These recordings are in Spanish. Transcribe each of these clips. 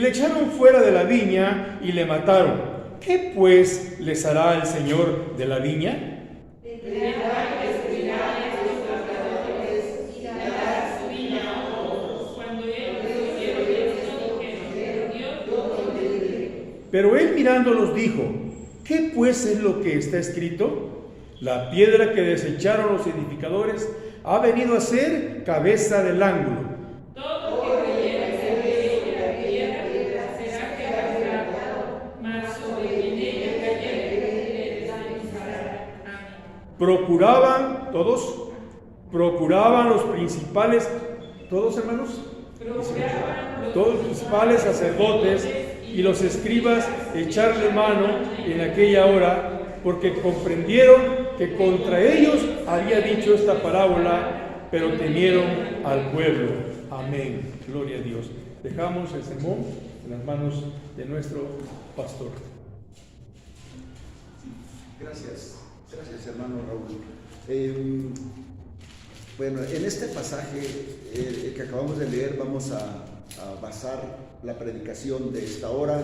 le echaron fuera de la viña y le mataron. ¿Qué pues les hará el Señor de la viña? Pero él mirándolos dijo: ¿qué pues es lo que está escrito? La piedra que desecharon los edificadores ha venido a ser cabeza del ángulo. Todo que creyera que la piedra será quebrantado, mas sobre quien ella cayere le desmenuzará. Amén. Procuraban los principales, todos hermanos, todos los principales sacerdotes y los escribas echarle mano en aquella hora, porque comprendieron que contra ellos había dicho esta parábola, pero temieron al pueblo. Amén. Gloria a Dios. Dejamos el sermón en las manos de nuestro pastor. Gracias hermano Raúl. Bueno, en este pasaje que acabamos de leer vamos a basar la predicación de esta hora.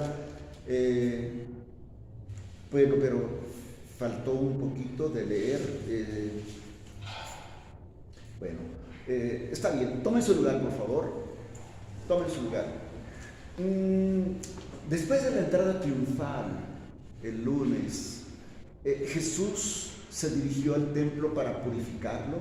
Bueno, pero faltó un poquito de leer. Está bien, tomen su lugar, por favor. Tomen su lugar. Después de la entrada triunfal el lunes, Jesús se dirigió al templo para purificarlo.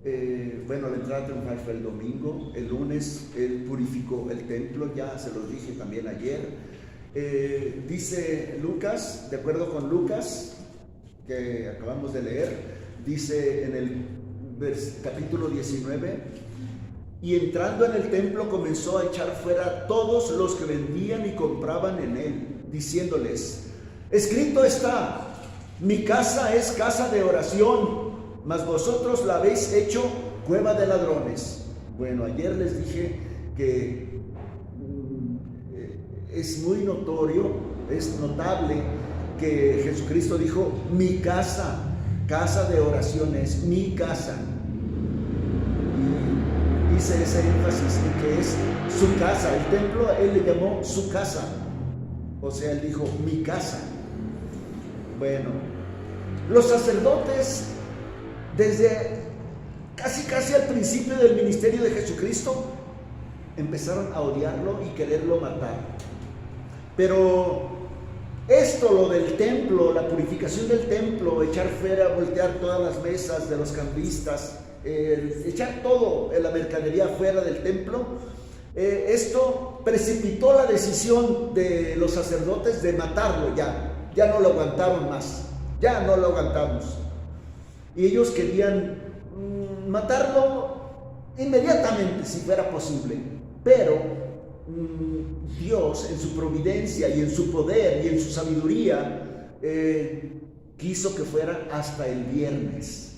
La entrada triunfal fue el domingo. El lunes él purificó el templo, ya se los dije también ayer. Dice Lucas, de acuerdo con Lucas que acabamos de leer, dice en el capítulo 19: y entrando en el templo comenzó a echar fuera a todos los que vendían y compraban en él, diciéndoles: escrito está, mi casa es casa de oración, mas vosotros la habéis hecho cueva de ladrones. Bueno, ayer les dije que es muy notorio, es notable que Jesucristo dijo: mi casa, casa de oración es mi casa. Y hice ese énfasis en que es su casa. El templo él le llamó su casa, o sea, él dijo mi casa. Bueno, los sacerdotes desde casi al principio del ministerio de Jesucristo empezaron a odiarlo y quererlo matar. Pero esto, lo del templo, la purificación del templo, echar fuera, voltear todas las mesas de los cambistas, echar todo en la mercadería fuera del templo, esto precipitó la decisión de los sacerdotes de matarlo. Ya no lo aguantaron más, ya no lo aguantamos. Y ellos querían matarlo inmediatamente si fuera posible, pero Dios en su providencia y en su poder y en su sabiduría quiso que fuera hasta el viernes,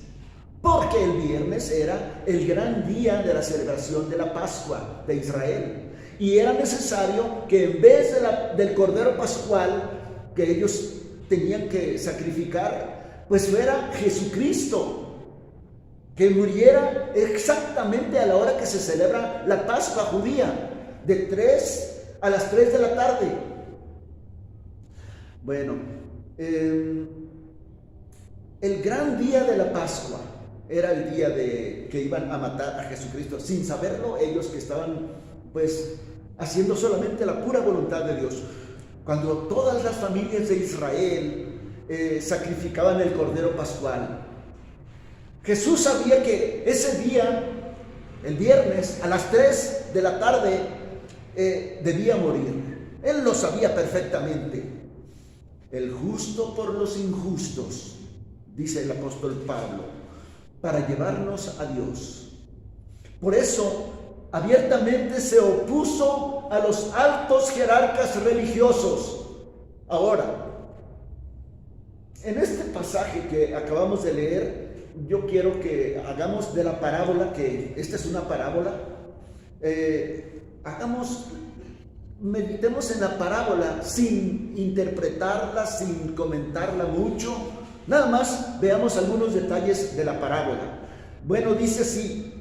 porque el viernes era el gran día de la celebración de la Pascua de Israel, y era necesario que en vez del cordero pascual que ellos tenían que sacrificar, pues fuera Jesucristo, que muriera exactamente a la hora que se celebra la Pascua judía, a las 3 de la tarde. Bueno, el gran día de la Pascua era el día que iban a matar a Jesucristo, sin saberlo ellos, que estaban pues haciendo solamente la pura voluntad de Dios. Cuando todas las familias de Israel sacrificaban el cordero pascual, Jesús sabía que ese día, el viernes, a las 3 de la tarde, debía morir. Él lo sabía perfectamente. El justo por los injustos, dice el apóstol Pablo, para llevarnos a Dios. Por eso, abiertamente se opuso a los altos jerarcas religiosos. Ahora, en este pasaje que acabamos de leer, yo quiero que hagamos de la parábola, que esta es una parábola, meditemos en la parábola sin interpretarla, sin comentarla mucho, nada más veamos algunos detalles de la parábola. Bueno, dice así: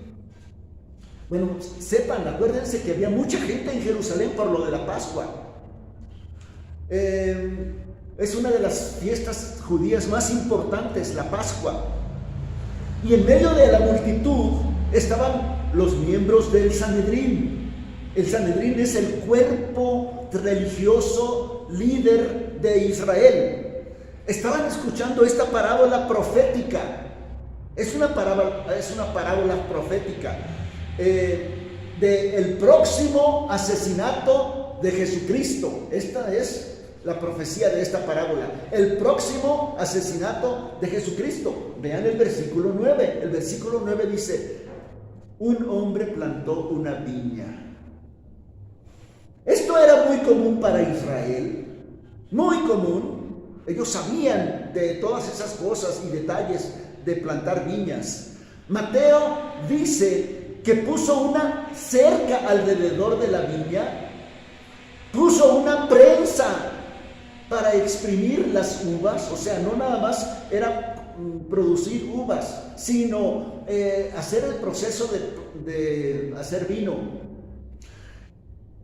Bueno, sepan, acuérdense que había mucha gente en Jerusalén por lo de la Pascua. Es una de las fiestas judías más importantes, la Pascua. Y en medio de la multitud estaban los miembros del Sanedrín. El Sanedrín es el cuerpo religioso líder de Israel. Estaban escuchando esta parábola profética. Es una parábola profética del próximo asesinato de Jesucristo. Esta es la profecía de esta parábola. El próximo asesinato de Jesucristo. Vean el versículo 9. El versículo 9 dice: un hombre plantó una viña. Esto era muy común para Israel. Muy común. Ellos sabían de todas esas cosas y detalles de plantar viñas. Mateo dice que puso una cerca alrededor de la viña, puso una prensa para exprimir las uvas. O sea, no nada más era producir uvas, sino hacer el proceso de hacer vino.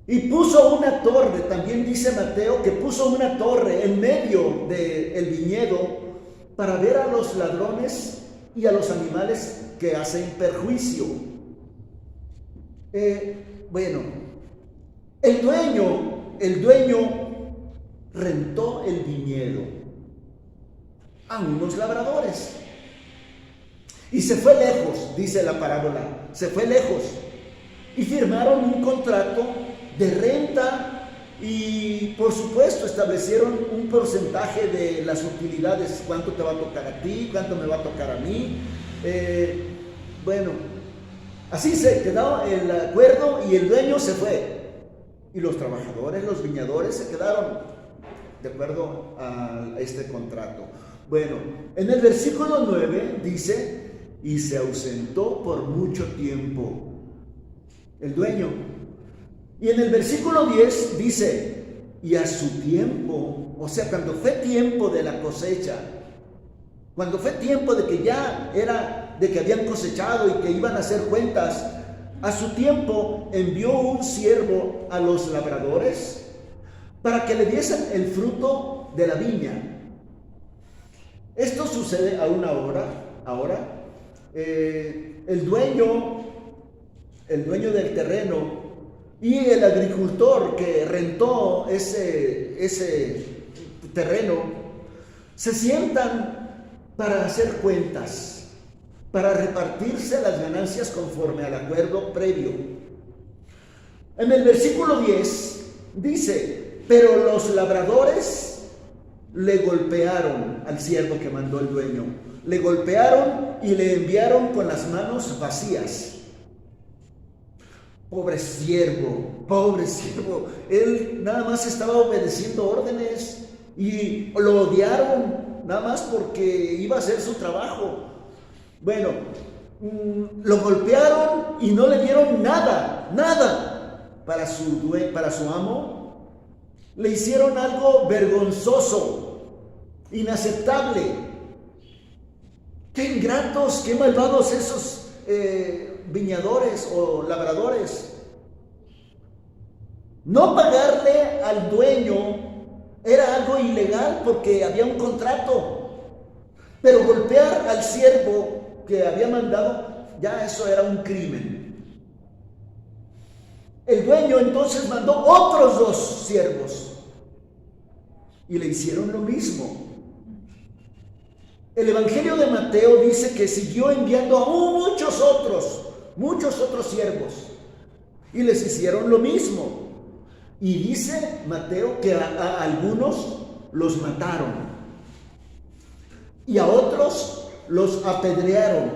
Y puso una torre, también dice Mateo que puso una torre en medio del viñedo para ver a los ladrones y a los animales que hacen perjuicio. Bueno, el dueño rentó el viñedo a unos labradores y se fue lejos, dice la parábola, se fue lejos y firmaron un contrato de renta y por supuesto establecieron un porcentaje de las utilidades, cuánto te va a tocar a ti, cuánto me va a tocar a mí. Bueno, así se quedó el acuerdo y el dueño se fue y los trabajadores, los viñadores se quedaron de acuerdo a este contrato. Bueno, en el versículo 9 dice: y se ausentó por mucho tiempo el dueño. Y en el versículo 10 dice: y a su tiempo, o sea, cuando fue tiempo de la cosecha, cuando fue tiempo de que ya era, de que habían cosechado y que iban a hacer cuentas, a su tiempo envió un siervo a los labradores para que le diesen el fruto de la viña. Esto sucede aún ahora. El dueño del terreno y el agricultor que rentó ese terreno se sientan para hacer cuentas, para repartirse las ganancias conforme al acuerdo previo. En el versículo 10 dice: pero los labradores le golpearon al siervo que mandó el dueño, le golpearon y le enviaron con las manos vacías. Pobre siervo, él nada más estaba obedeciendo órdenes y lo odiaron nada más porque iba a hacer su trabajo. Bueno, lo golpearon y no le dieron nada para su amo. Le hicieron algo vergonzoso, inaceptable. Qué ingratos, qué malvados esos viñadores o labradores. No pagarle al dueño era algo ilegal porque había un contrato, pero golpear al siervo que había mandado, ya eso era un crimen. El dueño entonces mandó otros 2 siervos y le hicieron lo mismo. El Evangelio de Mateo dice que siguió enviando a muchos otros siervos y les hicieron lo mismo. Y dice Mateo que a algunos los mataron y a otros los apedrearon.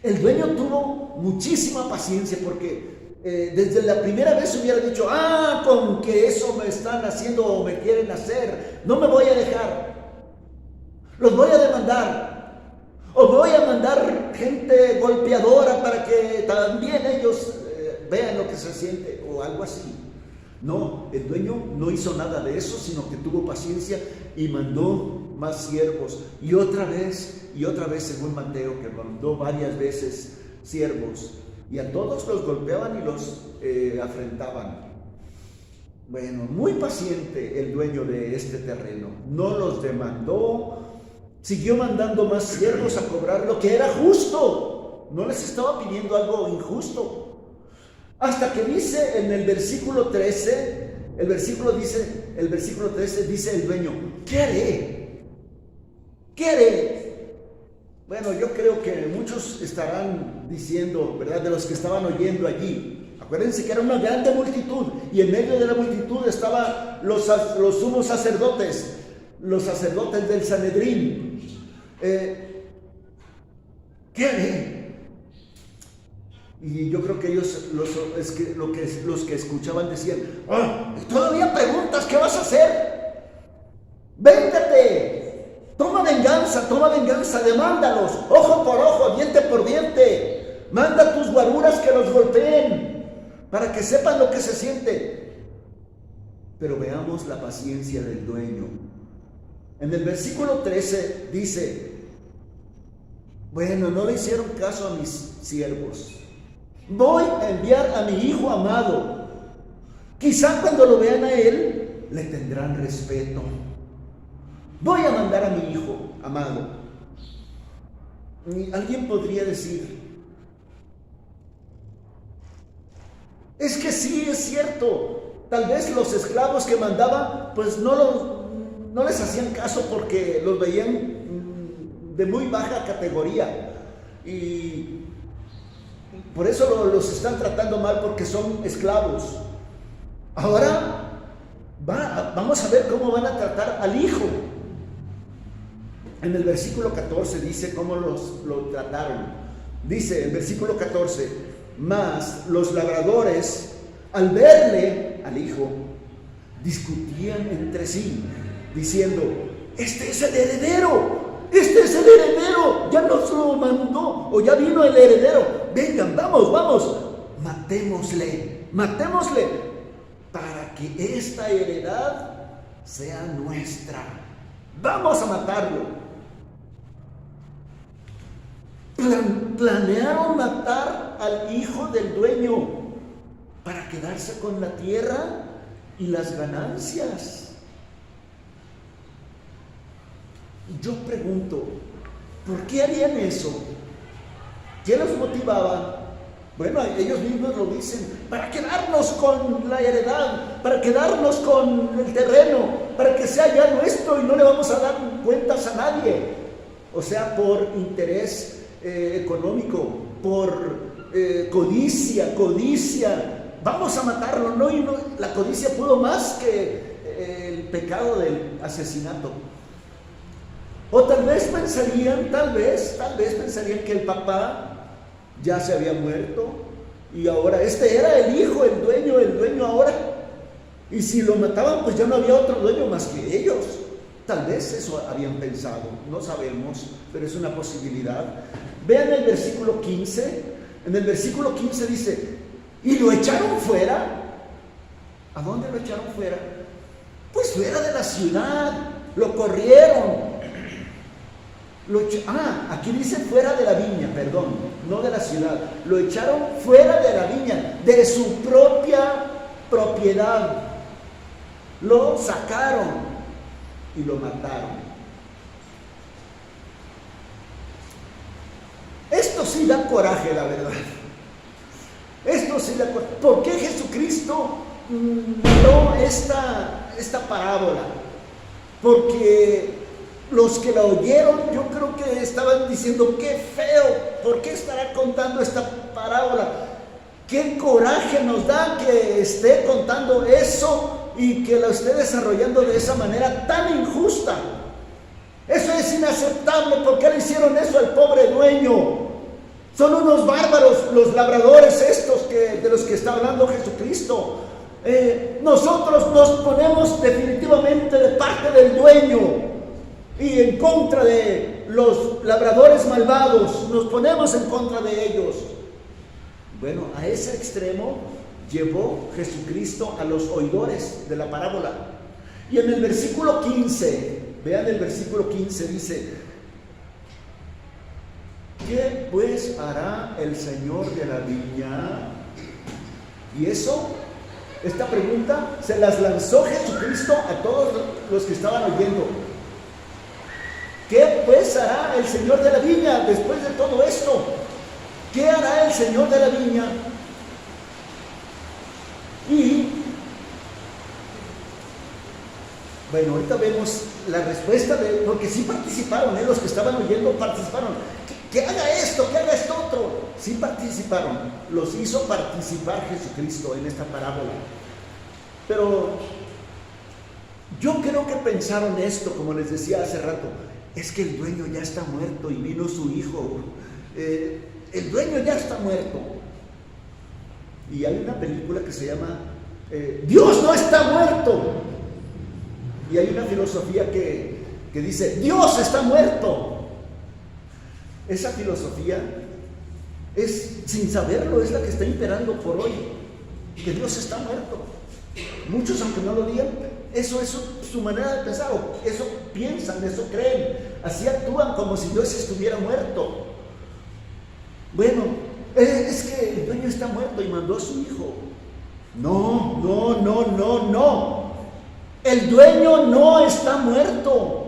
El dueño tuvo muchísima paciencia porque desde la primera vez hubiera dicho: con que eso me están haciendo o me quieren hacer, no me voy a dejar. Los voy a demandar, o voy a mandar gente golpeadora para que también ellos vean lo que se siente, o algo así. No, el dueño no hizo nada de eso, sino que tuvo paciencia y mandó más siervos. Y otra vez, según Mateo, que mandó varias veces siervos. y a todos los golpeaban y los afrentaban. Bueno, muy paciente el dueño de este terreno, no los demandó, siguió mandando más siervos a cobrar lo que era justo, no les estaba pidiendo algo injusto. Hasta que dice en el versículo 13, el versículo 13 dice el dueño: ¿qué haré? ¿Qué haré? Bueno, yo creo que muchos estarán diciendo, ¿verdad?, de los que estaban oyendo allí. Acuérdense que era una grande multitud, y en medio de la multitud estaban los sumos sacerdotes, los sacerdotes del Sanedrín. ¿Qué haré? Y yo creo que ellos, los que escuchaban, decían: ¿todavía preguntas qué vas a hacer? ¡Véngate! Toma venganza, demándalos, ojo por ojo, diente por diente. Manda a tus guaruras que los golpeen, para que sepan lo que se siente. Pero veamos la paciencia del dueño. En el versículo 13 dice: bueno, no le hicieron caso a mis siervos. Voy a enviar a mi hijo amado. Quizá cuando lo vean a él, le tendrán respeto. Voy a mandar a mi hijo amado. Y alguien podría decir: es que sí, es cierto, tal vez los esclavos que mandaba pues no les hacían caso porque los veían de muy baja categoría, y por eso los están tratando mal, porque son esclavos. Ahora vamos a ver cómo van a tratar al hijo. En el versículo 14 dice cómo lo trataron. Dice el versículo 14: mas los labradores, al verle, al hijo, discutían entre sí, diciendo: este es el heredero, ya nos lo mandó, o ya vino el heredero. Vengan, vamos, matémosle, para que esta heredad sea nuestra. Vamos a matarlo. Planearon matar al hijo del dueño para quedarse con la tierra y las ganancias. Yo pregunto, ¿por qué harían eso? ¿Qué los motivaba? Bueno, ellos mismos lo dicen: para quedarnos con la heredad, para quedarnos con el terreno, para que sea ya nuestro y no le vamos a dar cuentas a nadie. O sea, por interés económico, por codicia. Vamos a matarlo, ¿no? Y la codicia pudo más que el pecado del asesinato. O tal vez pensarían que el papá ya se había muerto y ahora este era el hijo, el dueño ahora. Y si lo mataban, pues ya no había otro dueño más que ellos. Tal vez eso habían pensado, no sabemos, pero es una posibilidad. Vean el versículo 15. En el versículo 15 dice: ¿y lo echaron fuera? ¿A dónde lo echaron fuera? Pues fuera de la ciudad, lo corrieron. Aquí dice fuera de la viña, perdón, no de la ciudad. Lo echaron fuera de la viña, de su propia propiedad. Lo sacaron y lo mataron. Esto sí da coraje, la verdad. Esto sí da coraje. ¿Por qué Jesucristo dio esta parábola? Porque los que la oyeron, yo creo que estaban diciendo: qué feo, ¿por qué estará contando esta parábola? Qué coraje nos da que esté contando eso y que la esté desarrollando de esa manera tan injusta. Eso es inaceptable. ¿Por qué le hicieron eso al pobre dueño? Son unos bárbaros los labradores estos de los que está hablando Jesucristo. Nosotros nos ponemos definitivamente de parte del dueño y en contra de los labradores malvados. Nos ponemos en contra de ellos. Bueno, a ese extremo llevó Jesucristo a los oidores de la parábola. Y en el versículo 15, vean el versículo 15, dice: ¿qué pues hará el Señor de la viña? Y esta pregunta se las lanzó Jesucristo a todos los que estaban oyendo. ¿Qué pues hará el Señor de la viña después de todo esto? ¿Qué hará el Señor de la viña? Y bueno, ahorita vemos la respuesta porque sí participaron, los que estaban oyendo participaron. Que haga esto, que haga esto otro. Sí participaron, los hizo participar Jesucristo en esta parábola. Pero yo creo que pensaron esto, como les decía hace rato, es que el dueño ya está muerto y vino su hijo. El dueño ya está muerto. Y hay una película que se llama Dios no está muerto. Y hay una filosofía que dice Dios está muerto. Esa filosofía es, sin saberlo, es la que está imperando por hoy, que Dios está muerto. Muchos, aunque no lo digan, eso es su manera de pensar, o eso piensan, eso creen, así actúan como si Dios estuviera muerto. Bueno, es que el dueño está muerto y mandó a su hijo. No. El dueño no está muerto.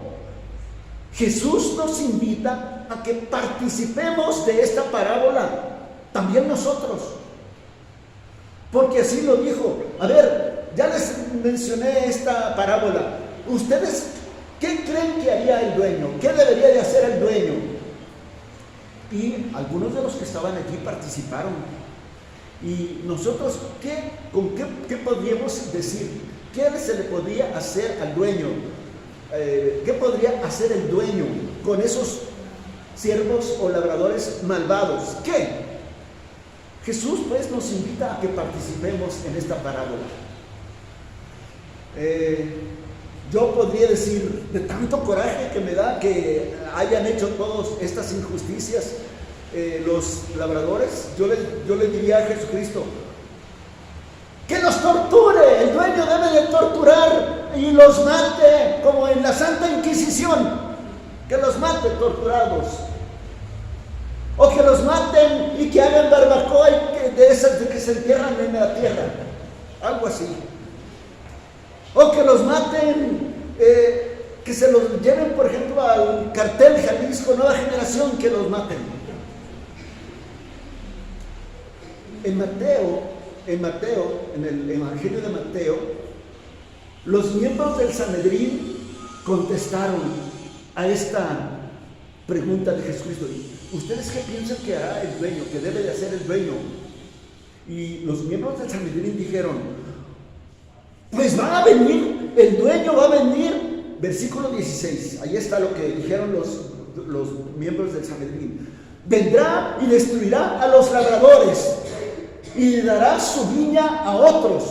Jesús nos invita a que participemos de esta parábola, también nosotros, porque así lo dijo. A ver, ya les mencioné esta parábola. ¿Ustedes qué creen que haría el dueño? ¿Qué debería de hacer el dueño? Y algunos de los que estaban allí participaron. Y nosotros, ¿qué podríamos decir? ¿Qué se le podía hacer al dueño? ¿Qué podría hacer el dueño con esos siervos o labradores malvados? ¿Qué? Jesús pues nos invita a que participemos en esta parábola. Yo podría decir, de tanto coraje que me da que hayan hecho todas estas injusticias los labradores, yo le diría a Jesucristo, que los torture. El dueño debe de torturar y los mate, como en la Santa Inquisición, que los mate torturados, o que los maten y que hagan barbacoa y de esas de que se entierran en la tierra, algo así, o que los maten, que se los lleven, por ejemplo, al cartel Jalisco Nueva Generación, que los maten. En el Evangelio de Mateo, los miembros del Sanedrín contestaron a esta pregunta de Jesucristo: ¿ustedes qué piensan que hará el dueño, que debe de hacer el dueño? Y los miembros del Sanedrín dijeron: pues va a venir, el dueño va a venir. Versículo 16, ahí está lo que dijeron los miembros del Sanedrín: vendrá y destruirá a los labradores y dará su viña a otros.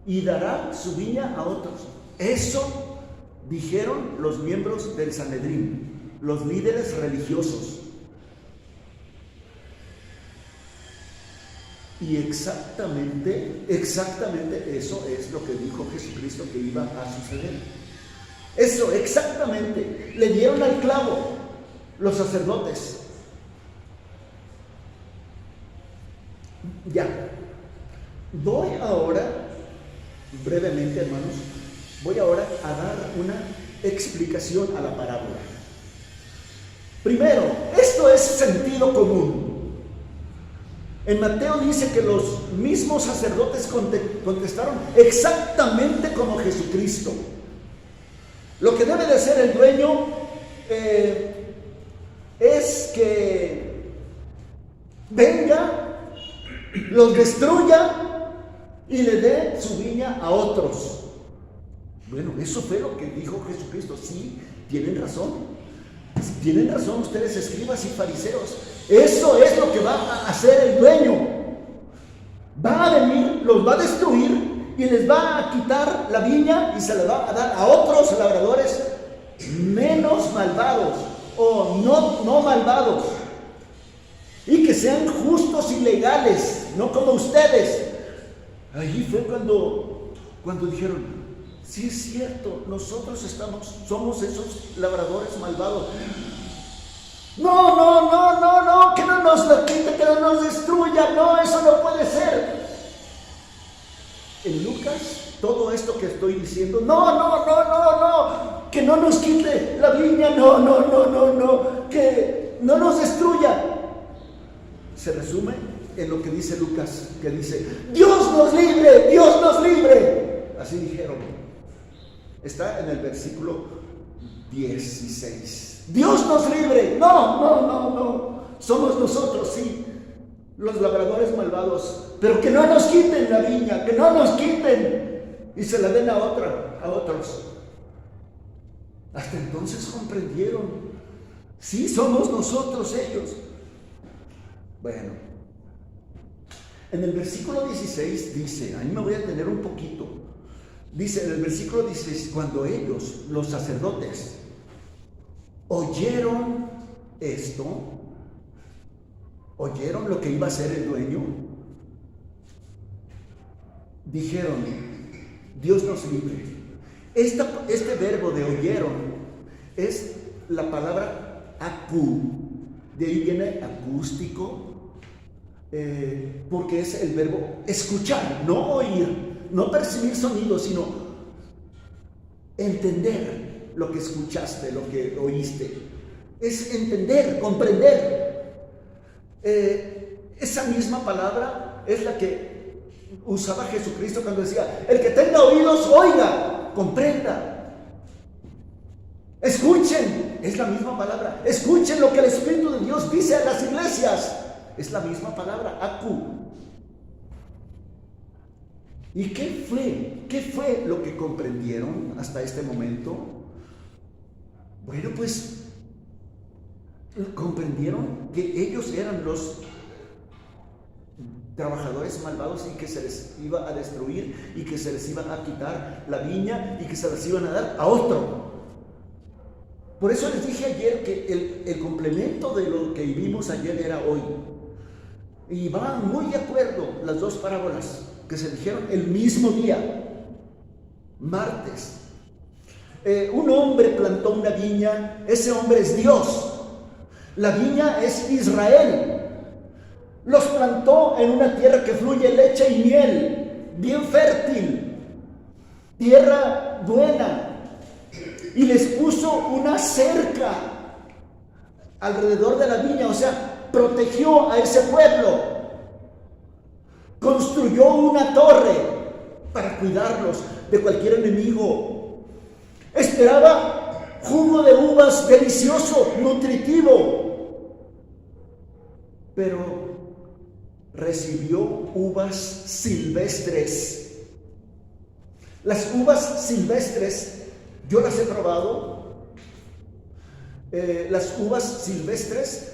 Y dará su viña a otros. Eso dijeron los miembros del Sanedrín, los líderes religiosos. Y exactamente eso es lo que dijo Jesucristo que iba a suceder. Eso, exactamente. Le dieron al clavo los sacerdotes. Ya. Voy ahora, brevemente, hermanos, a dar una explicación a la parábola. Primero, esto es sentido común. En Mateo dice que los mismos sacerdotes contestaron exactamente como Jesucristo. Lo que debe de hacer el dueño es que venga, los destruya y le dé su viña a otros. Bueno, eso fue lo que dijo Jesucristo. Sí, tienen razón. Tienen razón ustedes, escribas y fariseos. Eso es lo que va a hacer el dueño. Va a venir, los va a destruir y les va a quitar la viña y se la va a dar a otros labradores menos malvados o no malvados, y que sean justos y legales, no como ustedes. Allí fue cuando dijeron: sí es cierto, nosotros somos esos labradores malvados. No, no, no, no, no, que no nos la quite, que no nos destruya. No, eso no puede ser. En Lucas, todo esto que estoy diciendo, no, no, no, no, no, que no nos quite la viña, no, no, no, no, no, que no nos destruya. Se resume en lo que dice Lucas, que dice, Dios nos libre, Dios nos libre. Así dijeron. Está en el versículo 16. Dios nos libre. No, no, no, no. Somos nosotros, sí, los labradores malvados. Pero que no nos quiten la viña, que no nos quiten y se la den a otros. Hasta entonces comprendieron. Sí, somos nosotros ellos. Bueno, en el versículo 16 dice, ahí me voy a tener un poquito. Dice en el versículo 16, cuando ellos, los sacerdotes, oyeron esto, oyeron lo que iba a hacer el dueño, dijeron, Dios nos libre. Este verbo de oyeron es la palabra acú, de ahí viene acústico, porque es el verbo escuchar, no oír, no percibir sonidos, sino entender lo que escuchaste, lo que oíste. Es entender, comprender. Esa misma palabra es la que usaba Jesucristo cuando decía, el que tenga oídos, oiga, comprenda. Escuchen, es la misma palabra. Escuchen lo que el Espíritu de Dios dice a las iglesias. Es la misma palabra, acú. ¿Y qué fue? ¿Qué fue lo que comprendieron hasta este momento? Bueno, pues comprendieron que ellos eran los trabajadores malvados y que se les iba a destruir y que se les iba a quitar la viña y que se les iban a dar a otro. Por eso les dije ayer que el complemento de lo que vimos ayer era hoy. Y van muy de acuerdo las dos parábolas que se dijeron el mismo día, martes. Un hombre plantó una viña, ese hombre es Dios. La viña es Israel. Los plantó en una tierra que fluye leche y miel, bien fértil, tierra buena. Y les puso una cerca alrededor de la viña, o sea, protegió a ese pueblo. Construyó una torre para cuidarlos de cualquier enemigo. Esperaba jugo de uvas delicioso, nutritivo, pero recibió uvas silvestres. Las uvas silvestres, yo las he probado. Las uvas silvestres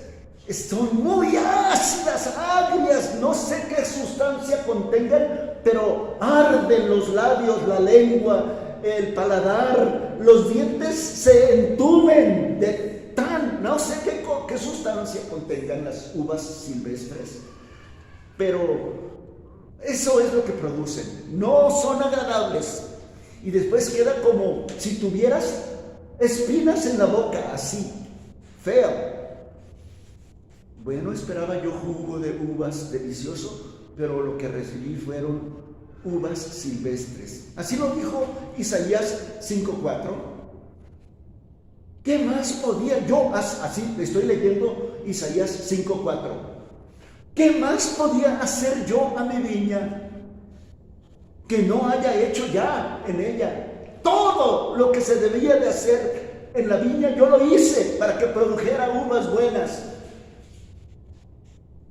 son muy ácidas, agrias, no sé qué sustancia contengan, pero arden los labios, la lengua, el paladar, los dientes se entumen de no sé qué sustancia contengan las uvas silvestres, pero eso es lo que producen. No son agradables y después queda como si tuvieras espinas en la boca, así, feo. Bueno, esperaba yo jugo de uvas delicioso, pero lo que recibí fueron uvas silvestres. Así lo dijo Isaías 5:4. ¿Qué más podía yo? Así estoy leyendo Isaías 5:4. ¿Qué más podía hacer yo a mi viña que no haya hecho ya en ella? Todo lo que se debía de hacer en la viña yo lo hice para que produjera uvas buenas.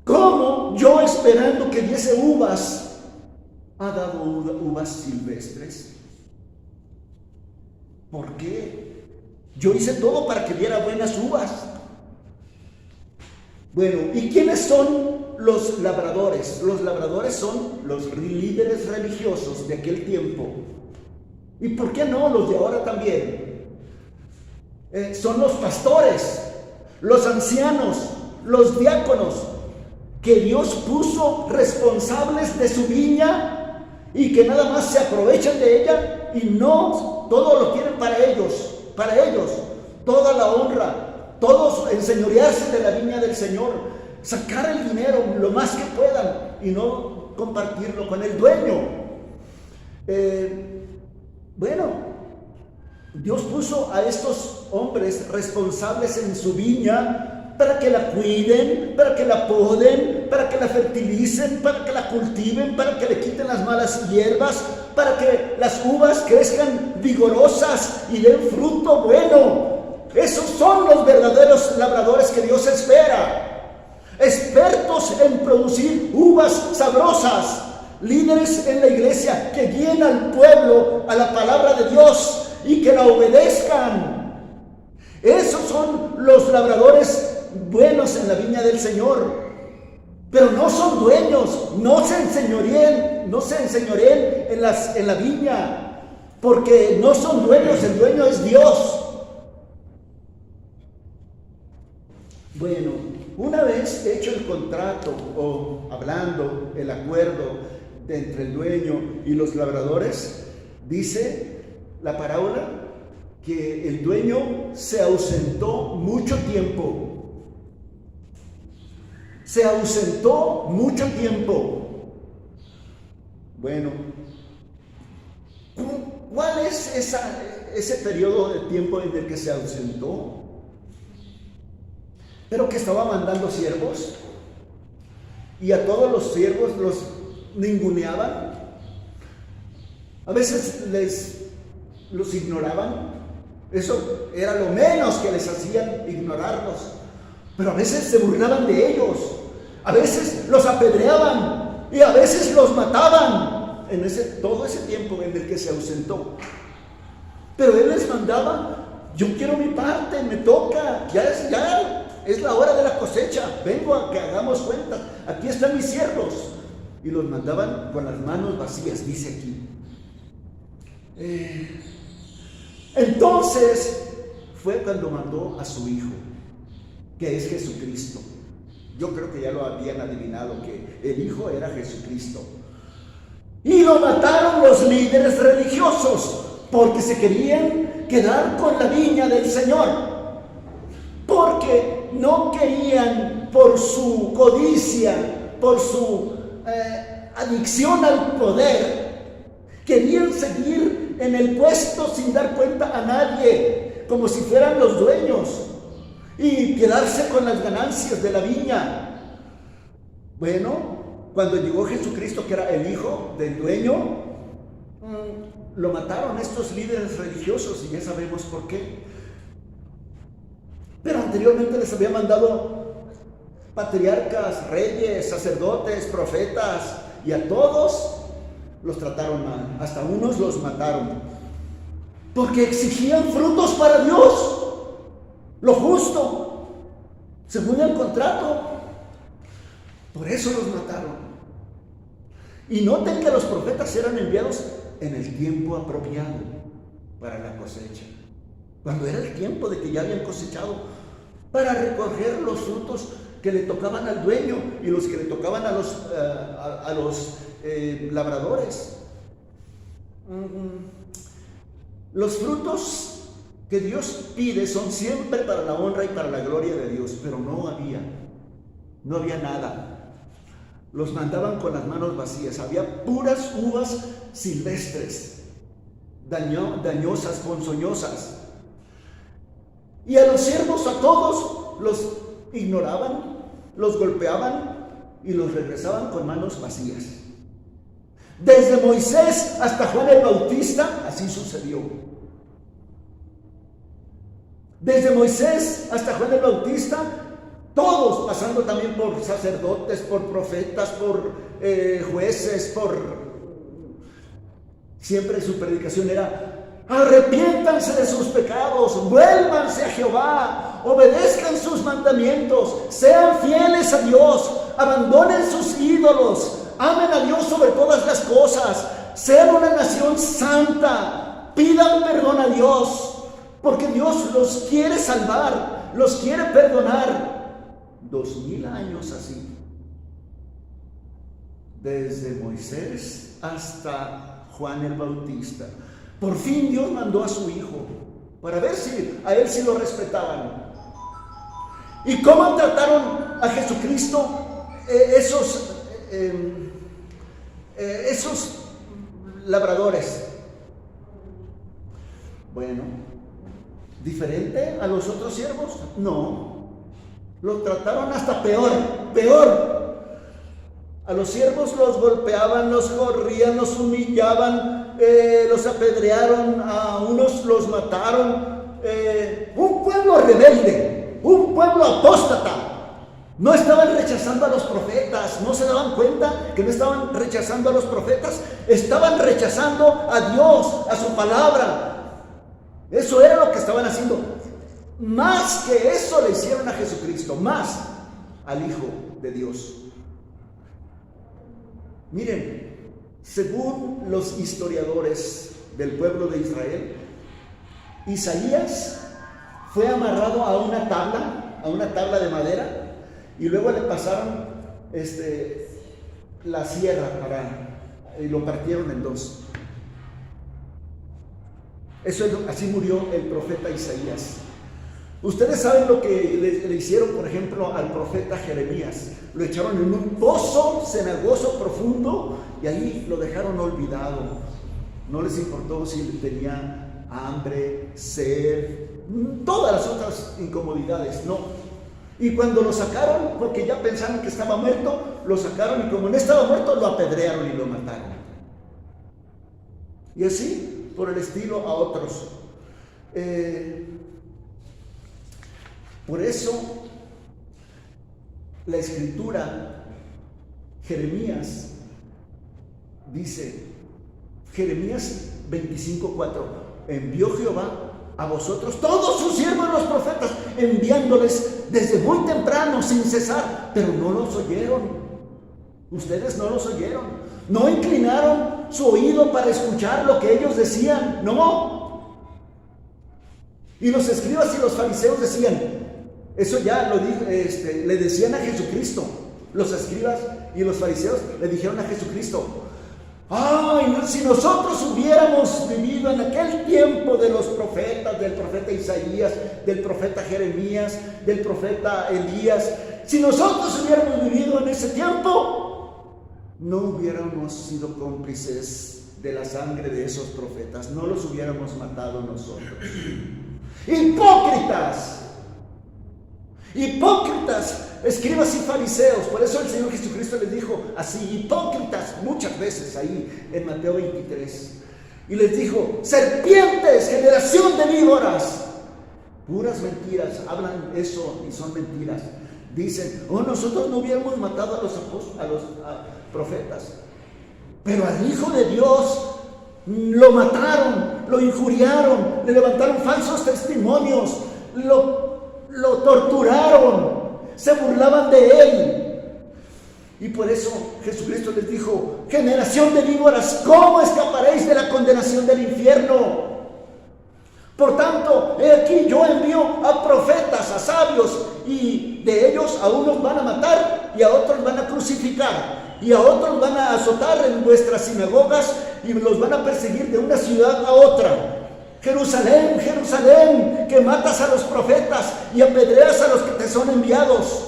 ¿Cómo yo, esperando que diese uvas, ha dado uvas silvestres? ¿Por qué? Yo hice todo para que diera buenas uvas. Bueno, ¿y quiénes son los labradores? Los labradores son los líderes religiosos de aquel tiempo. ¿Y por qué no los de ahora también? Son los pastores, los ancianos, los diáconos, que Dios puso responsables de su viña y que nada más se aprovechan de ella y no todo lo quieren para ellos, toda la honra, todos enseñorearse de la viña del Señor, sacar el dinero lo más que puedan y no compartirlo con el dueño. Bueno, Dios puso a estos hombres responsables en su viña para que la cuiden, para que la poden, para que la fertilicen, para que la cultiven, para que le quiten las malas hierbas, para que las uvas crezcan vigorosas y den fruto bueno. Esos son los verdaderos labradores que Dios espera. Expertos en producir uvas sabrosas. Líderes en la iglesia que guíen al pueblo a la palabra de Dios y que la obedezcan. Esos son los labradores buenos en la viña del Señor. Pero no son dueños, no se enseñoreen en la viña, porque no son dueños, el dueño es Dios. Bueno, una vez hecho el contrato o hablando el acuerdo entre el dueño y los labradores, dice la parábola que el dueño se ausentó mucho tiempo. Se ausentó mucho tiempo. Bueno, ¿cuál es ese periodo de tiempo en el que se ausentó? Pero que estaba mandando siervos y a todos los siervos los ninguneaban. A veces los ignoraban. Eso era lo menos que les hacían, ignorarlos. Pero a veces se burlaban de ellos, a veces los apedreaban y a veces los mataban en todo ese tiempo en el que se ausentó. Pero él les mandaba: yo quiero mi parte, me toca, ya es la hora de la cosecha, vengo a que hagamos cuentas, aquí están mis siervos. Y los mandaban con las manos vacías, dice aquí. Entonces fue cuando mandó a su hijo, que es Jesucristo. Yo creo que ya lo habían adivinado, que el hijo era Jesucristo. Y lo mataron los líderes religiosos, porque se querían quedar con la viña del Señor, porque no querían, por su codicia, por su adicción al poder, querían seguir en el puesto sin dar cuenta a nadie, como si fueran los dueños, y quedarse con las ganancias de la viña. Bueno, cuando llegó Jesucristo, que era el hijo del dueño, lo mataron estos líderes religiosos, y ya sabemos por qué. Pero anteriormente les había mandado patriarcas, reyes, sacerdotes, profetas, y a todos los trataron mal, hasta unos los mataron, porque exigían frutos para Dios, lo justo, según el contrato. Por eso los mataron. Y noten que los profetas eran enviados en el tiempo apropiado para la cosecha, cuando era el tiempo de que ya habían cosechado, para recoger los frutos que le tocaban al dueño y los que le tocaban a los labradores. Los frutos que Dios pide son siempre para la honra y para la gloria de Dios, pero no había nada. Los mandaban con las manos vacías. Había puras uvas silvestres, dañosas, ponzoñosas. Y a los siervos, a todos, los ignoraban, los golpeaban y los regresaban con manos vacías. Desde Moisés hasta Juan el Bautista, así sucedió. Desde Moisés hasta Juan el Bautista, todos, pasando también por sacerdotes, por profetas, por jueces, siempre su predicación era: arrepiéntanse de sus pecados, vuélvanse a Jehová, obedezcan sus mandamientos, sean fieles a Dios, abandonen sus ídolos, amen a Dios sobre todas las cosas, sean una nación santa, pidan perdón a Dios, porque Dios los quiere salvar, los quiere perdonar. 2000 años así, desde Moisés hasta Juan el Bautista. Por fin Dios mandó a su hijo para ver si a él sí lo respetaban. ¿Y cómo trataron a Jesucristo esos labradores? Bueno, ¿diferente a los otros siervos? No, lo trataron hasta peor. A los siervos los golpeaban, los corrían, los humillaban, los apedrearon, a unos los mataron. Un pueblo rebelde, un pueblo apóstata. No estaban rechazando a los profetas, no se daban cuenta que no estaban rechazando a los profetas, estaban rechazando a Dios, a su palabra. Eso era lo que estaban haciendo. Más que eso le hicieron a Jesucristo, más al Hijo de Dios. Miren, según los historiadores del pueblo de Israel, Isaías fue amarrado a una tabla de madera, y luego le pasaron la sierra y lo partieron en dos. Así murió el profeta Isaías. Ustedes saben lo que le hicieron, por ejemplo, al profeta Jeremías. Lo echaron en un pozo cenagoso profundo y ahí lo dejaron olvidado. No les importó si tenía hambre, sed, todas las otras incomodidades, no. Y cuando lo sacaron, porque ya pensaron que estaba muerto, lo sacaron y como no estaba muerto, lo apedrearon y lo mataron. Y así, por el estilo, a otros. Por eso, la escritura, Jeremías, dice, Jeremías 25:4, envió Jehová a vosotros todos sus siervos los profetas, enviándoles desde muy temprano sin cesar, pero no los oyeron. Ustedes no los oyeron, no inclinaron su oído para escuchar lo que ellos decían, no. Y los escribas y los fariseos decían, eso ya le decían a Jesucristo. Los escribas y los fariseos le dijeron a Jesucristo, ay, si nosotros hubiéramos vivido en aquel tiempo de los profetas, del profeta Isaías, del profeta Jeremías, del profeta Elías, si nosotros hubiéramos vivido en ese tiempo, no hubiéramos sido cómplices de la sangre de esos profetas, no los hubiéramos matado nosotros. ¡Hipócritas! Hipócritas, escribas y fariseos. Por eso el Señor Jesucristo les dijo así, hipócritas, muchas veces ahí en Mateo 23. Y les dijo, serpientes, generación de víboras. Puras mentiras, hablan eso y son mentiras. Dicen, nosotros no hubiéramos matado a los profetas, pero al Hijo de Dios lo mataron, lo injuriaron, le levantaron falsos testimonios, lo torturaron, se burlaban de él. Y por eso Jesucristo les dijo, generación de víboras, ¿cómo escaparéis de la condenación del infierno? Por tanto, he aquí yo envío a profetas, a sabios, y de ellos a unos van a matar y a otros van a crucificar y a otros van a azotar en vuestras sinagogas y los van a perseguir de una ciudad a otra. Jerusalén, Jerusalén, que matas a los profetas y apedreas a los que te son enviados.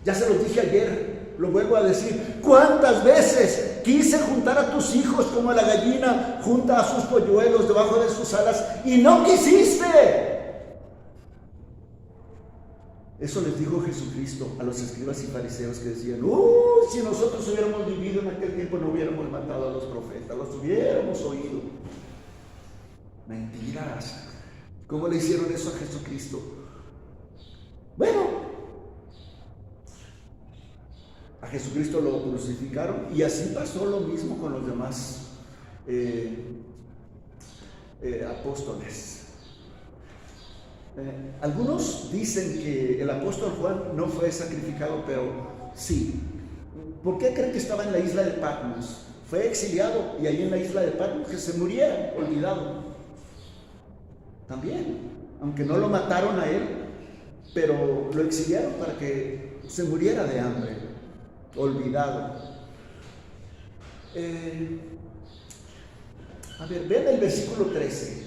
Ya se los dije ayer, lo vuelvo a decir. ¿Cuántas veces quise juntar a tus hijos como la gallina junta a sus polluelos debajo de sus alas y no quisiste? Eso les dijo Jesucristo a los escribas y fariseos que decían, si nosotros hubiéramos vivido en aquel tiempo no hubiéramos matado a los profetas, los hubiéramos oído. Mentiras. ¿Cómo le hicieron eso a Jesucristo? Bueno, a Jesucristo lo crucificaron y así pasó lo mismo con los demás apóstoles. Algunos dicen que el apóstol Juan no fue sacrificado, pero sí. ¿Por qué creen que estaba en la isla de Patmos? Fue exiliado y ahí en la isla de Patmos que se muriera, olvidado. También, aunque no lo mataron a él, pero lo exiliaron para que se muriera de hambre, olvidado. Vean el versículo 13.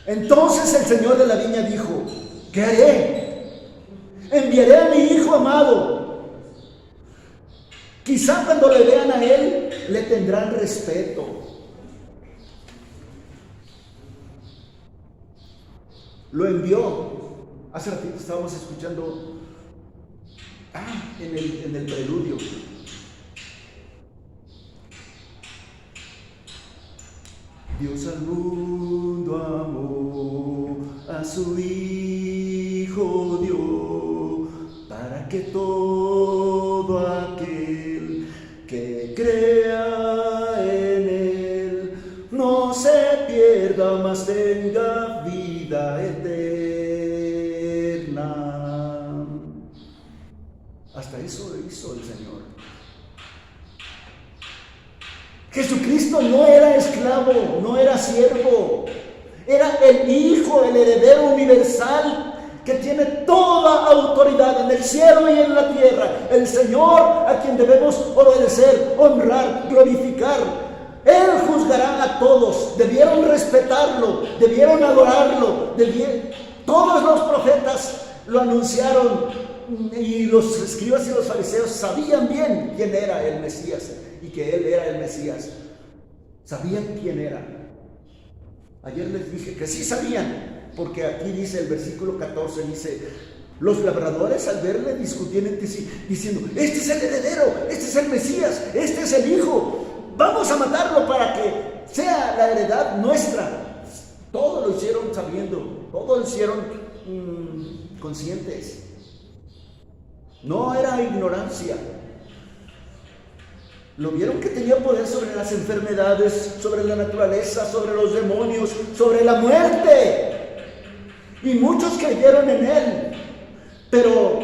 Entonces el Señor de la viña dijo, ¿qué haré? Enviaré a mi Hijo amado. Quizá cuando le vean a Él, le tendrán respeto. Lo envió. Hace ratito estábamos escuchando en el preludio. Dios al mundo amó, a su Hijo dio, para que todo aquel que crea en Él no se pierda, mas tenga vida eterna. Hasta eso hizo el Señor. Jesucristo no era esclavo, no era siervo, era el Hijo, el heredero universal que tiene toda autoridad en el cielo y en la tierra, el Señor a quien debemos obedecer, honrar, glorificar. Él juzgará a todos, debieron respetarlo, debieron adorarlo, todos los profetas lo anunciaron y los escribas y los fariseos sabían bien quién era el Mesías y que Él era el Mesías. Sabían quién era. Ayer les dije que sí sabían, porque aquí dice el versículo 14, dice: los labradores al verle discutían entre sí, diciendo: este es el heredero, este es el Mesías, este es el Hijo, vamos a matarlo para que sea la heredad nuestra. Todo lo hicieron sabiendo, todo lo hicieron conscientes. No era ignorancia. Lo vieron que tenía poder sobre las enfermedades, sobre la naturaleza, sobre los demonios, sobre la muerte. Y muchos creyeron en Él, pero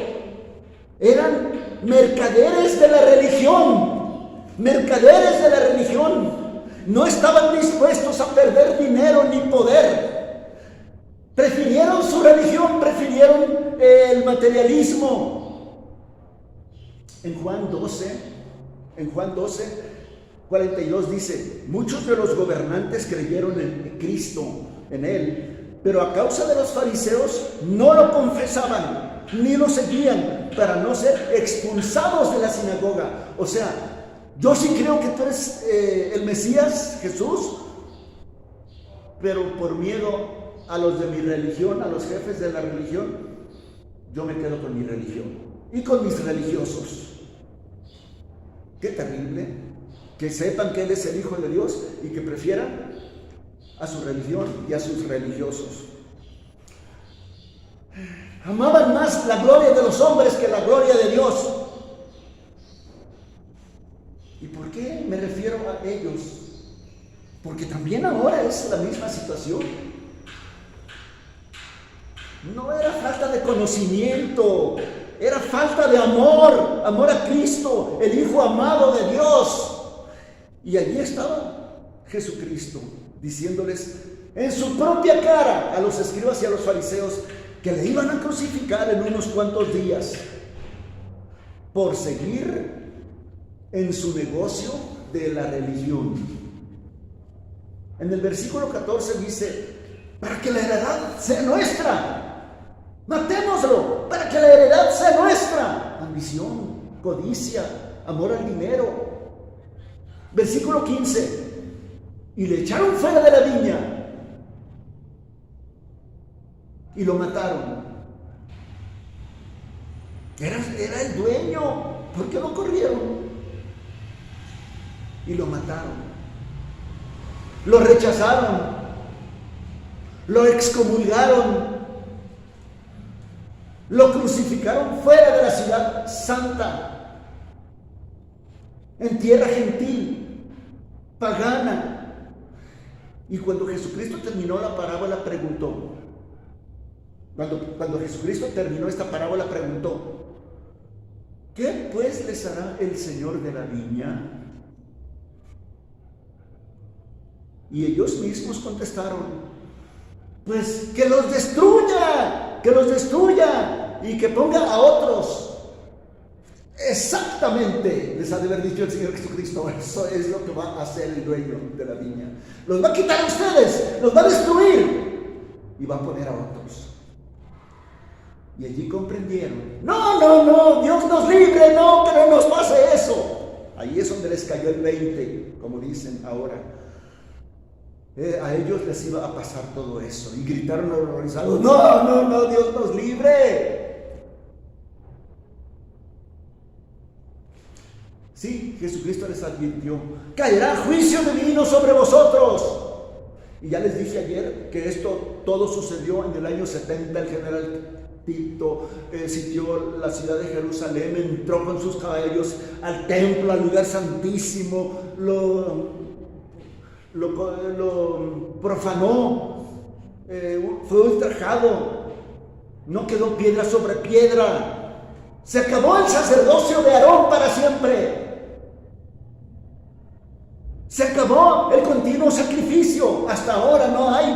eran mercaderes de la religión, mercaderes de la religión. No estaban dispuestos a perder dinero ni poder. Prefirieron su religión, prefirieron el materialismo. En Juan 12, 42 dice: muchos de los gobernantes creyeron en Cristo, en Él, pero a causa de los fariseos no lo confesaban, ni lo seguían, para no ser expulsados de la sinagoga. O sea, yo sí creo que tú eres el Mesías, Jesús, pero por miedo a los de mi religión, a los jefes de la religión, yo me quedo con mi religión y con mis religiosos. Qué terrible que sepan que Él es el Hijo de Dios y que prefieran a su religión y a sus religiosos. Amaban más la gloria de los hombres que la gloria de Dios. ¿Y por qué me refiero a ellos? Porque también ahora es la misma situación. No era falta de conocimiento, era falta de amor, amor a Cristo, el Hijo amado de Dios. Y allí estaba Jesucristo diciéndoles en su propia cara a los escribas y a los fariseos que le iban a crucificar en unos cuantos días por seguir en su negocio de la religión. En el versículo 14 dice: para que la heredad sea nuestra. Matémoslo para que la heredad sea nuestra. Ambición, codicia, amor al dinero. Versículo 15: y le echaron fuera de la viña y lo mataron. Era el dueño. ¿Por qué lo corrieron? Y lo mataron. Lo rechazaron. Lo excomulgaron. Lo crucificaron fuera de la ciudad santa, en tierra gentil, pagana. Y cuando Jesucristo terminó la parábola, preguntó, cuando Jesucristo terminó esta parábola, preguntó: ¿qué pues les hará el Señor de la viña? Y ellos mismos contestaron: pues que los destruya y que ponga a otros. Exactamente, les ha de haber dicho el Señor Jesucristo: eso es lo que va a hacer el dueño de la viña. Los va a quitar a ustedes, los va a destruir y va a poner a otros. Y allí comprendieron, no, Dios nos libre, no, que no nos pase eso. Ahí es donde les cayó el 20, como dicen ahora. A ellos les iba a pasar todo eso. Y gritaron horrorizados, no, Dios nos libre. Sí, Jesucristo les advirtió, caerá juicio divino sobre vosotros. Y ya les dije ayer que esto todo sucedió en el año 70. El general Tito sitió la ciudad de Jerusalén, entró con sus caballos al templo, al lugar santísimo, lo profanó, fue ultrajado, no quedó piedra sobre piedra. Se acabó el sacerdocio de Aarón para siempre. Se acabó el continuo sacrificio. Hasta ahora no hay.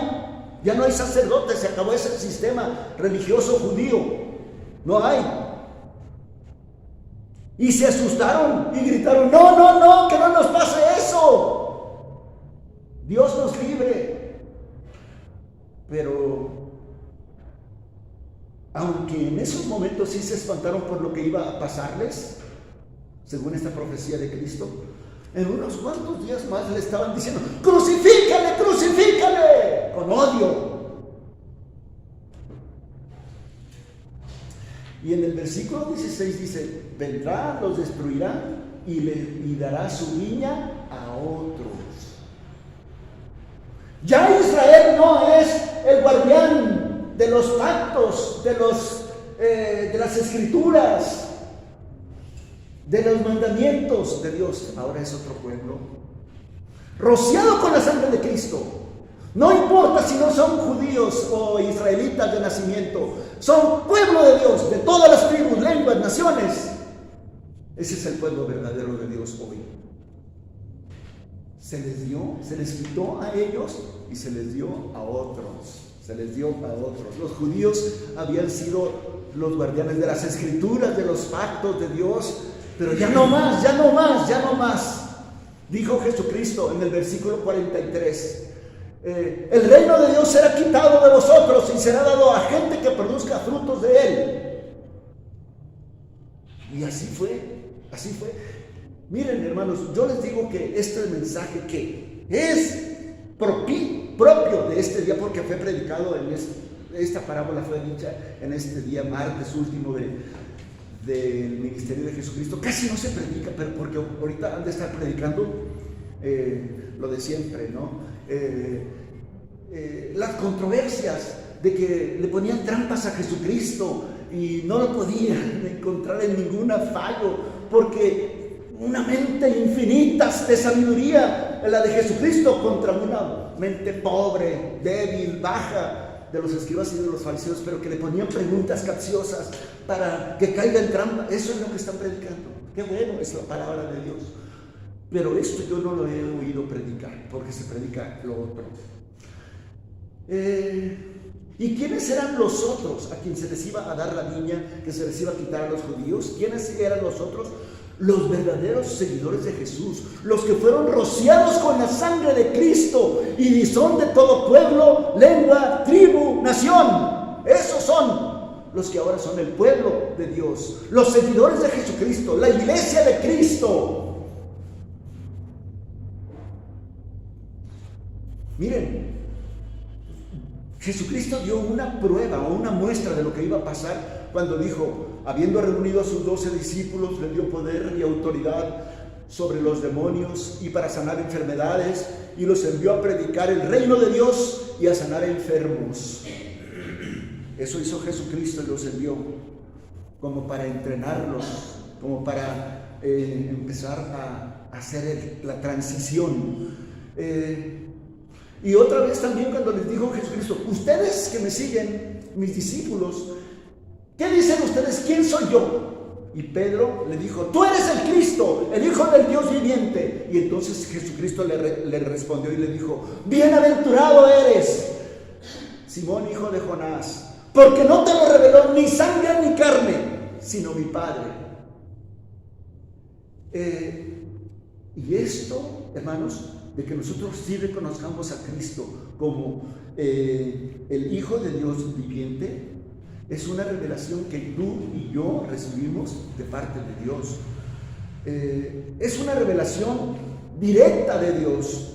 Ya no hay sacerdotes. Se acabó ese sistema religioso judío. No hay. Y se asustaron y gritaron, no, que no nos pase eso. Dios nos libre. Pero aunque en esos momentos sí se espantaron por lo que iba a pasarles, según esta profecía de Cristo, en unos cuantos días más le estaban diciendo, crucifícale, con odio. Y en el versículo 16 dice, vendrá, los destruirá y dará su viña a otros. Ya Israel no es el guardián de los pactos, de las escrituras, de los mandamientos de Dios. Ahora es otro pueblo, rociado con la sangre de Cristo. No importa si no son judíos o israelitas de nacimiento, son pueblo de Dios, de todas las tribus, lenguas, naciones. Ese es el pueblo verdadero de Dios hoy. Se les quitó a ellos y se les dio a otros. Los judíos habían sido los guardianes de las escrituras, de los pactos de Dios, pero ya no más. Dijo Jesucristo en el versículo 43, el reino de Dios será quitado de vosotros y será dado a gente que produzca frutos de él. Y así fue. Miren, hermanos, yo les digo que este mensaje que es propio de este día, porque fue predicado esta parábola fue dicha en este día, martes último del ministerio de Jesucristo. Casi no se predica, pero porque ahorita han de estar predicando lo de siempre, ¿no? Las controversias de que le ponían trampas a Jesucristo y no lo podían encontrar en ningún fallo, porque una mente infinita de sabiduría, la de Jesucristo, contra una mente pobre, débil, baja, de los escribas y de los fariseos, pero que le ponían preguntas capciosas para que caiga en trampa. Eso es lo que están predicando. Qué bueno es la palabra de Dios. Pero esto yo no lo he oído predicar, porque se predica lo otro. ¿Y quiénes eran los otros a quien se les iba a dar la viña, que se les iba a quitar a los judíos? ¿Quiénes eran los otros? Los verdaderos seguidores de Jesús, los que fueron rociados con la sangre de Cristo y son de todo pueblo, lengua, tribu, nación. Esos son los que ahora son el pueblo de Dios, los seguidores de Jesucristo, la iglesia de Cristo. Miren, Jesucristo dio una prueba o una muestra de lo que iba a pasar cuando dijo, habiendo reunido a sus 12 discípulos, le dio poder y autoridad sobre los demonios y para sanar enfermedades, y los envió a predicar el reino de Dios y a sanar enfermos. Eso hizo Jesucristo y los envió como para entrenarlos, como para empezar a hacer la transición. Y otra vez también cuando les dijo Jesucristo, ustedes que me siguen, mis discípulos, ¿qué dicen ustedes? ¿Quién soy yo? Y Pedro le dijo, tú eres el Cristo, el Hijo del Dios viviente. Y entonces Jesucristo le respondió y le dijo, bienaventurado eres, Simón, hijo de Jonás, porque no te lo reveló ni sangre ni carne, sino mi Padre. Y esto, hermanos, de que nosotros sí reconozcamos a Cristo como el Hijo de Dios viviente, Es una revelación que tú y yo recibimos de parte de Dios. Es una revelación directa de Dios.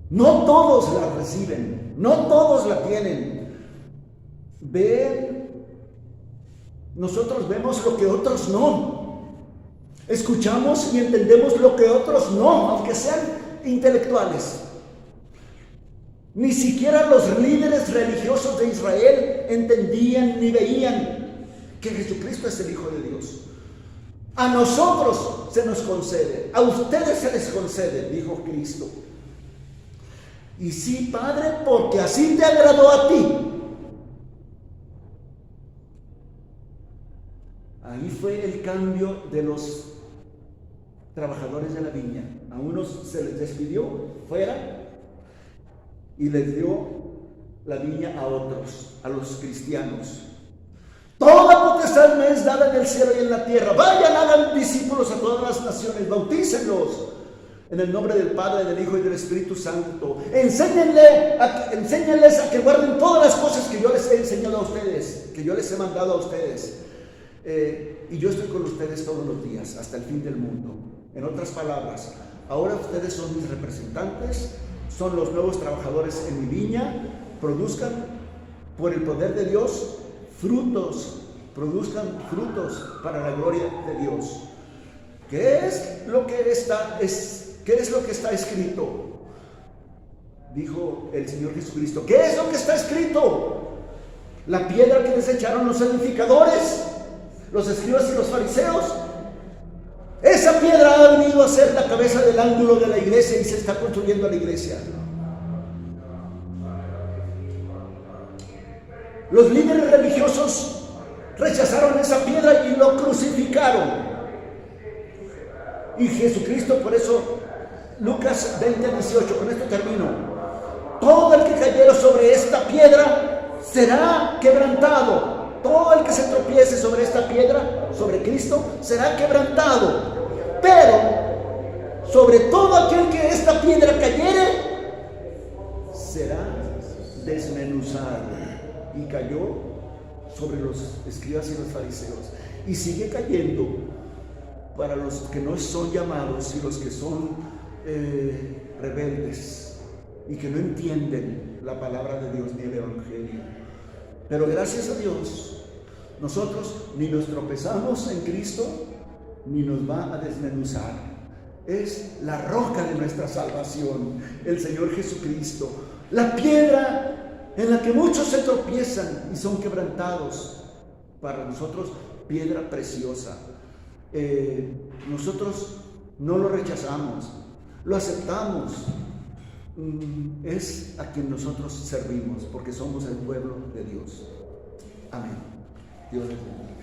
No todos la reciben, no todos la tienen. Nosotros vemos lo que otros no. Escuchamos y entendemos lo que otros no, aunque sean intelectuales. Ni siquiera los líderes religiosos de Israel entendían ni veían que Jesucristo es el Hijo de Dios. A nosotros se nos concede, a ustedes se les concede, dijo Cristo. Y sí, Padre, porque así te agradó a ti. Ahí fue el cambio de los trabajadores de la viña. A unos se les despidió fuera y les dio la viña a otros, a los cristianos. Toda potestad me es dada en el cielo y en la tierra. Vayan, hagan discípulos a todas las naciones, bautícenlos en el nombre del Padre, del Hijo y del Espíritu Santo. Enséñenles a que guarden todas las cosas que yo les he enseñado a ustedes, que yo les he mandado a ustedes. Y yo estoy con ustedes todos los días, hasta el fin del mundo. En otras palabras, ahora ustedes son mis representantes, son los nuevos trabajadores en mi viña. Produzcan por el poder de Dios frutos, produzcan frutos para la gloria de Dios. ¿Qué es lo que está escrito? Dijo el Señor Jesucristo. ¿Qué es lo que está escrito? La piedra que desecharon los edificadores, los escribas y los fariseos. Esa piedra ha venido a ser la cabeza del ángulo de la iglesia y se está construyendo la iglesia. Los líderes religiosos rechazaron esa piedra y lo crucificaron. Y Jesucristo, por eso, Lucas 20:18, con esto termino. Todo el que cayera sobre esta piedra será quebrantado. Todo el que se tropiece sobre esta piedra, sobre Cristo, será quebrantado. Pero sobre todo aquel que esta piedra cayere, será desmenuzado. Y cayó sobre los escribas y los fariseos. Y sigue cayendo para los que no son llamados y los que son rebeldes y que no entienden la palabra de Dios ni el Evangelio. Pero gracias a Dios, nosotros ni nos tropezamos en Cristo, ni nos va a desmenuzar. Es la roca de nuestra salvación, el Señor Jesucristo. La piedra en la que muchos se tropiezan y son quebrantados, para nosotros piedra preciosa. Nosotros no lo rechazamos, lo aceptamos. Es a quien nosotros servimos, porque somos el pueblo de Dios. Amén. Dios les bendiga.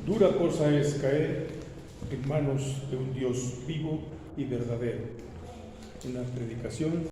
Dura cosa es caer en manos de un Dios vivo y verdadero. Una predicación